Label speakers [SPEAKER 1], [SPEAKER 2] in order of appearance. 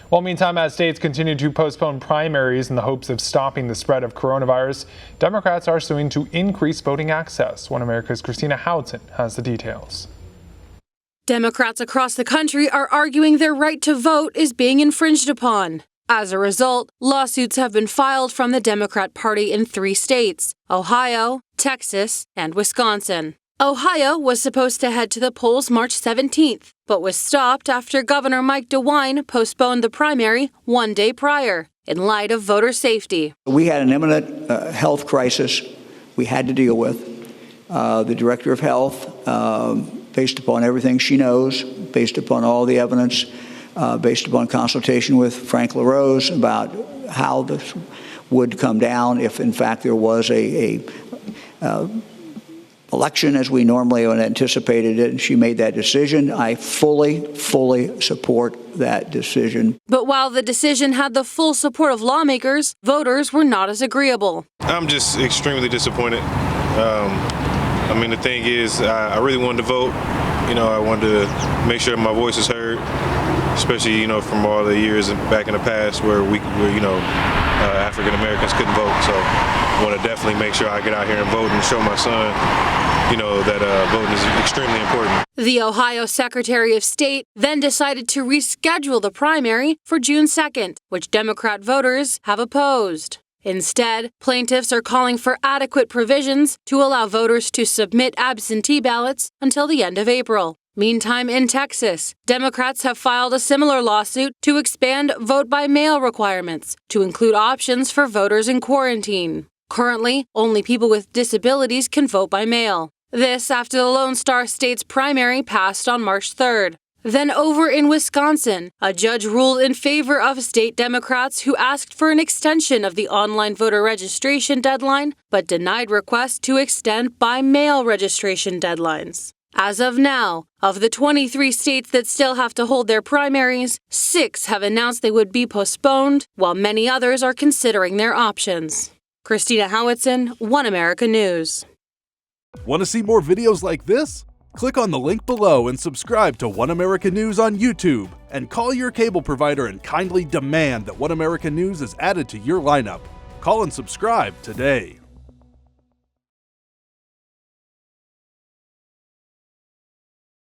[SPEAKER 1] Well, meantime, as states continue to postpone primaries in the hopes of stopping the spread of coronavirus, Democrats are suing to increase voting access. One America's Christina Howitson has the details.
[SPEAKER 2] Democrats across the country are arguing their right to vote is being infringed upon. As a result, lawsuits have been filed from the Democrat Party in 3 states: Ohio, Texas, and Wisconsin. Ohio was supposed to head to the polls March 17th, but was stopped after Governor Mike DeWine postponed the primary 1 day prior, in light of voter safety.
[SPEAKER 3] We had an imminent health crisis we had to deal with. The Director of Health, based upon everything she knows, based upon all the evidence, based upon consultation with Frank LaRose about how this would come down if, in fact, there was a election as we normally anticipated it, and she made that decision. I fully support that decision.
[SPEAKER 2] But while the decision had the full support of lawmakers, voters were not as agreeable.
[SPEAKER 4] I'm just extremely disappointed. The thing is, I really wanted to vote. I wanted to make sure my voice is heard, especially, from all the years back in the past where African Americans couldn't vote. So I want to definitely make sure I get out here and vote and show my son, that voting is extremely important.
[SPEAKER 2] The Ohio Secretary of State then decided to reschedule the primary for June 2nd, which Democrat voters have opposed. Instead, plaintiffs are calling for adequate provisions to allow voters to submit absentee ballots until the end of April. Meantime, in Texas, Democrats have filed a similar lawsuit to expand vote-by-mail requirements to include options for voters in quarantine. Currently, only people with disabilities can vote by mail. This after the Lone Star State's primary passed on March 3rd. Then over in Wisconsin, a judge ruled in favor of state Democrats who asked for an extension of the online voter registration deadline, but denied requests to extend by-mail registration deadlines. As of now, of the 23 states that still have to hold their primaries, 6 have announced they would be postponed, while many others are considering their options. Christina Howitson, One America News.
[SPEAKER 5] Want to see more videos like this? Click on the link below and subscribe to One America News on YouTube, and call your cable provider and kindly demand that One America News is added to your lineup. Call and subscribe today.